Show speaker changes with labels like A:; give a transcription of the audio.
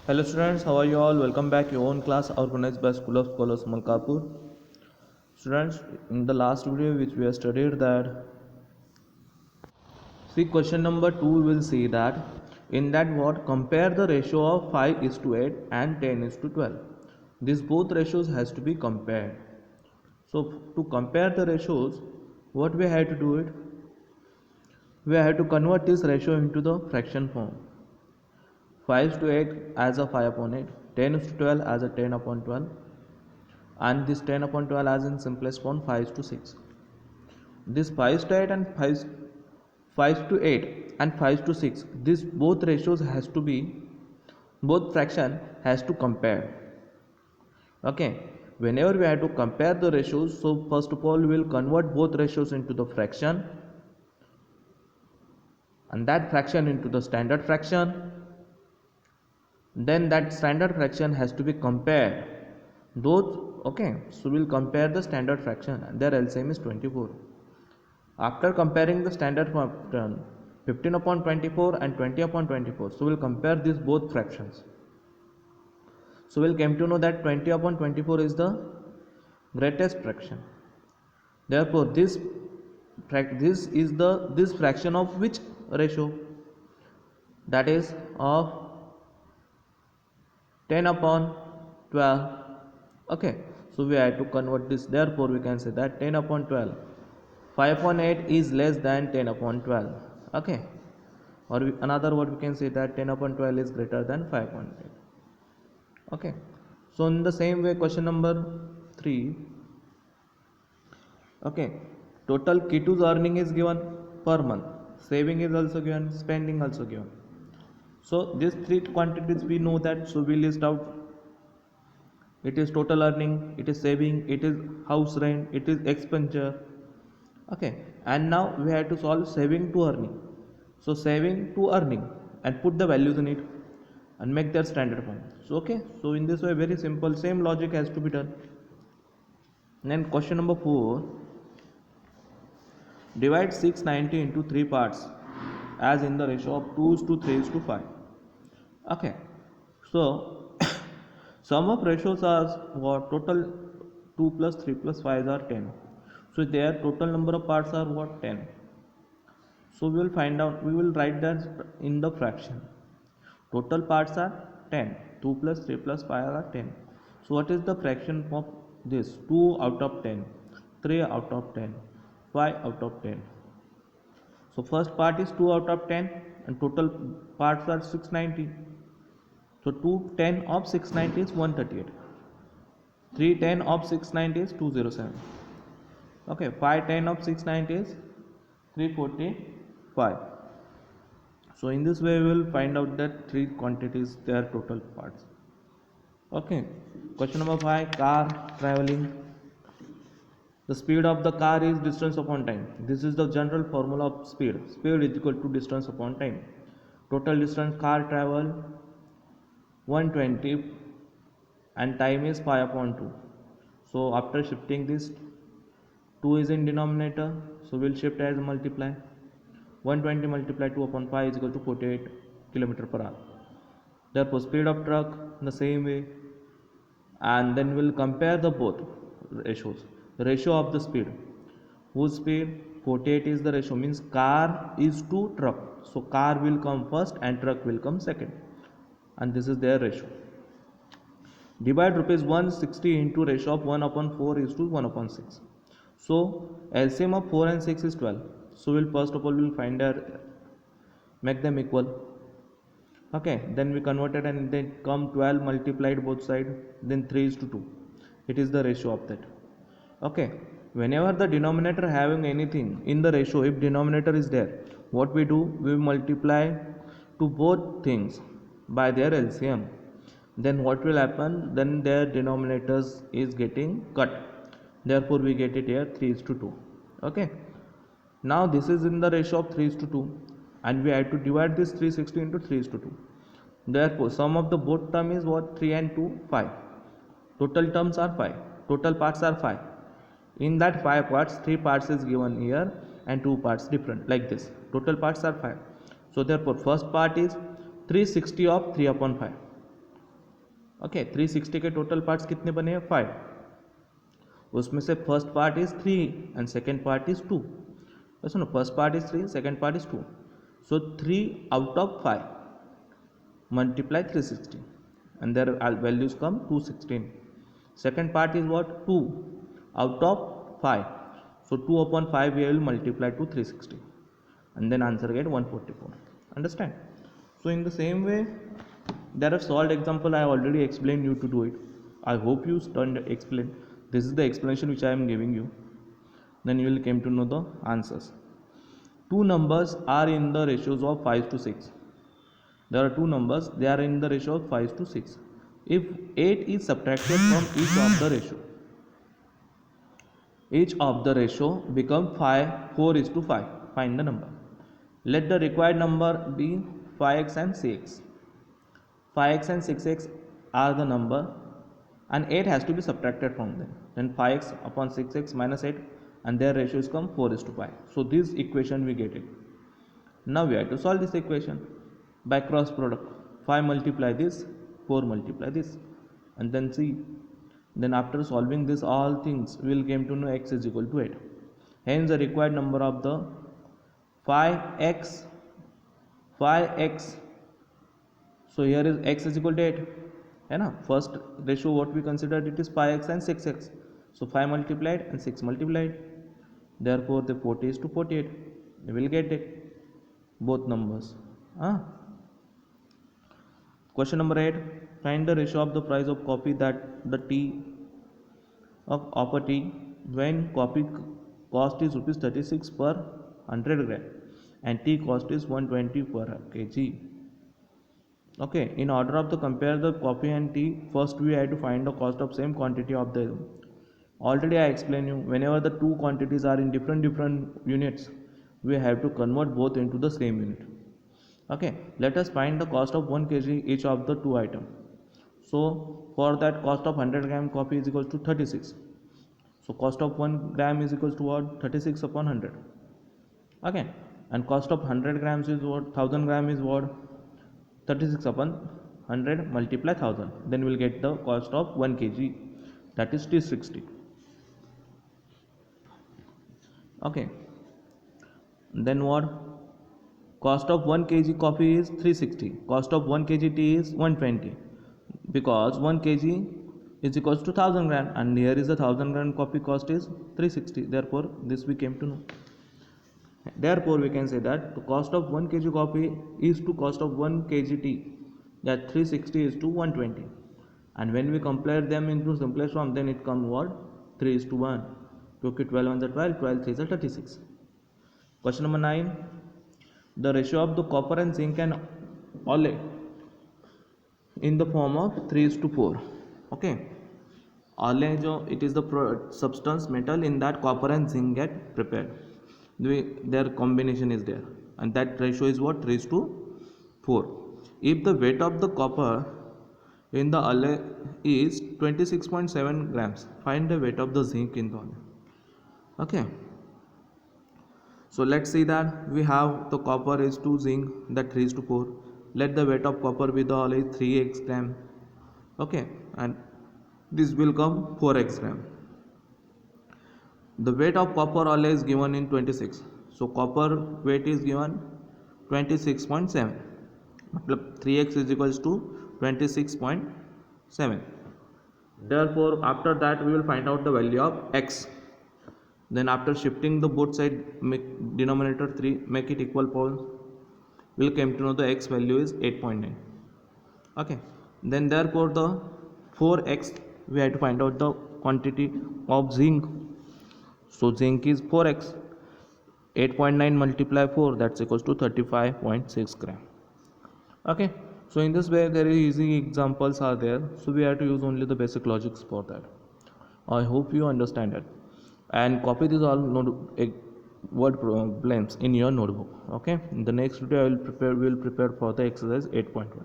A: Hello students, how are you all? Welcome back your own class organized by School of Scholars Malkapur. Students, in the last video which we have studied that, see question number 2 will see that in that what compare the ratio of 5 is to 8 and 10 is to 12. These both ratios has to be compared. So to compare the ratios, what we have to do it? We have to convert this ratio into the fraction form. 5 is to 8 as a 5 upon 8, 10 is to 12 as a 10 upon 12, and this 10 upon 12 as in simplest form 5 is to 6. This 5 is to 8 and 5 to 8 and 5 to 6, this both ratios has to be, both fraction has to compare. Okay, whenever we have to compare the ratios, so first of all we will convert both ratios into the fraction and that fraction into the standard fraction. Then that standard fraction has to be compared those. Okay, so we'll compare the standard fraction and their LCM is 24. After comparing the standard fraction 15 upon 24 and 20 upon 24, so we'll compare these both fractions. So we'll come to know that 20 upon 24 is the greatest fraction. Therefore this fraction of which ratio? That is of 10 upon 12. Okay, so we have to convert this. Therefore we can say that 10 upon 12, 5 upon 8 is less than 10 upon 12. Okay, or another word we can say that 10 upon 12 is greater than 5 upon 8. Okay, so in the same way question number 3. Okay, total K2's earning is given per month, saving is also given, spending also given. So these three quantities we know that, so we list out. It is total earning, it is saving, it is house rent, it is expenditure. Okay, and now we have to solve saving to earning. So saving to earning and put the values in it and make their standard form. So okay, so in this way very simple, same logic has to be done. And then question number 4, divide 690 into 3 parts as in the ratio of 2 is to 3 is to 5. Okay, so sum of ratios are what? Total 2 plus 3 plus 5 are 10. So their total number of parts are what? 10. So we will find out, we will write that in the fraction. Total parts are 10. 2 plus 3 plus 5 are 10. So what is the fraction of this? 2 out of 10, 3 out of 10, 5 out of 10. So first part is 2 out of 10 and total parts are 690. So 210 of 690 is 138. 310 of 690 is 207. Okay, 510 of 690 is 345. So in this way we will find out that three quantities, their total parts. Okay, question number 5, car traveling. The speed of the car is distance upon time. This is the general formula of speed. Speed is equal to distance upon time. Total distance car travel 120 and time is 5 upon 2. So after shifting this, 2 is in denominator, so we'll shift as multiply. 120 multiply 2 upon 5 is equal to 48 km per hour. Therefore speed of truck in the same way, and then we'll compare the both ratios. The ratio of the speed, whose speed 48 is the ratio, means car is to truck, so car will come first and truck will come second, and this is their ratio. Divide rupees 160 into ratio of 1 upon 4 is to 1 upon 6. So LCM of 4 and 6 is 12. So we'll first of all we'll find their, make them equal. Okay, then we converted and then come 12 multiplied both sides, then 3 is to 2. It is the ratio of that. Okay, whenever the denominator having anything in the ratio, if denominator is there, what we do, we multiply to both things by their LCM. Then what will happen, then their denominators is getting cut. Therefore we get it here 3 is to 2. Okay, now this is in the ratio of 3 is to 2 and we have to divide this 360 into 3 is to 2. Therefore sum of the both term is what? 3 and 2, 5. Total terms are 5. Total parts are 5. In that 5 parts, 3 parts is given here and 2 parts different, like this. Total parts are 5. So therefore first part is 360 of 3 upon 5. Okay 360 के total parts कितने बने हैं 5, उसमें से first part is 3 and second part is 2. सुनो first part is 3, second part is 2, so 3 out of 5 multiply 360 and their values come 216. Second part is what 2 out of 5, so 2 upon 5 we will multiply to 360 and then answer get 144. Understand? So in the same way there are solved example. I already explained you to do it. I hope you explain. This is the explanation which I am giving you. Then you will came to know the answers. Two numbers are in the ratios of 5 to 6. There are two numbers, they are in the ratio of 5 to 6. If 8 is subtracted from each of the ratio become 4 is to 5. Find the number. Let the required number be 5x and 6x. 5x and 6x are the number and 8 has to be subtracted from them. Then 5x upon 6x minus 8 and their ratios come 4 is to 5. So this equation we get it. Now we have to solve this equation by cross product. 5 multiply this, 4 multiply this, and then see. Then after solving this all things we will came to know x is equal to 8. Hence the required number of the 5x. So here is x is equal to 8. है ना, first ratio what we considered it is 5x and 6x. So 5 multiplied and 6 multiplied. Therefore the 40 is to 48. We will get it both numbers. Question number 8. Find the ratio of the price of coffee that the tea of a tea when coffee cost is rupees 36 per 100 gram and tea cost is 120 per kg. Okay, in order of the compare the coffee and tea, first we have to find the cost of same quantity of the. Already I explained you, whenever the two quantities are in different units, we have to convert both into the same unit. Okay, let us find the cost of 1 kg each of the two items. So for that cost of 100 gram coffee is equals to 36. So cost of 1 gram is equals to what? 36 upon 100. Okay, and cost of 100 grams is what? 1000 gram is what? 36 upon 100 multiply 1000. Then we will get the cost of 1 kg, that is 360. Okay, then what? Cost of 1 kg coffee is 360. Cost of 1 kg tea is 120. Because 1 kg is equals to 1000 gram and here is the 1000 gram coffee cost is 360. Therefore this we came to know. Therefore we can say that the cost of 1 kg coffee is to cost of 1 kg tea, that 360 is to 120. And when we compare them into simplest form, then it comes what? 3 is to 1. Okay, 12 1 is 12, 12 3 is 36. Question number 9. The ratio of the copper and zinc and alloy in the form of 3 is to 4. Okay, alloy jo it is the substance metal in that copper and zinc get prepared. Their combination is there and that ratio is what? 3 is to 4. If the weight of the copper in the alloy is 26.7 grams, find the weight of the zinc in the alloy. Okay, so let's see that we have the copper is to zinc, that 3 is to 4. Let the weight of copper with the alloy 3x gram. Okay, and this will come 4x gram. The weight of copper alloy is given in 26. So copper weight is given 26.7. 3x is equals to 26.7. Therefore after that we will find out the value of x. Then after shifting the both side, make denominator 3, make it equal poles, we'll come to know the x value is 8.9. Okay, then therefore the 4x we have to find out the quantity of zinc. So zinc is 4x. 8.9 multiply 4, that's equals to 35.6 gram. Okay, so in this way there is easy examples are there, so we have to use only the basic logics for that. I hope you understand it and copy these all word problems in your notebook. Okay, in the next video we will prepare for the exercise 8.1.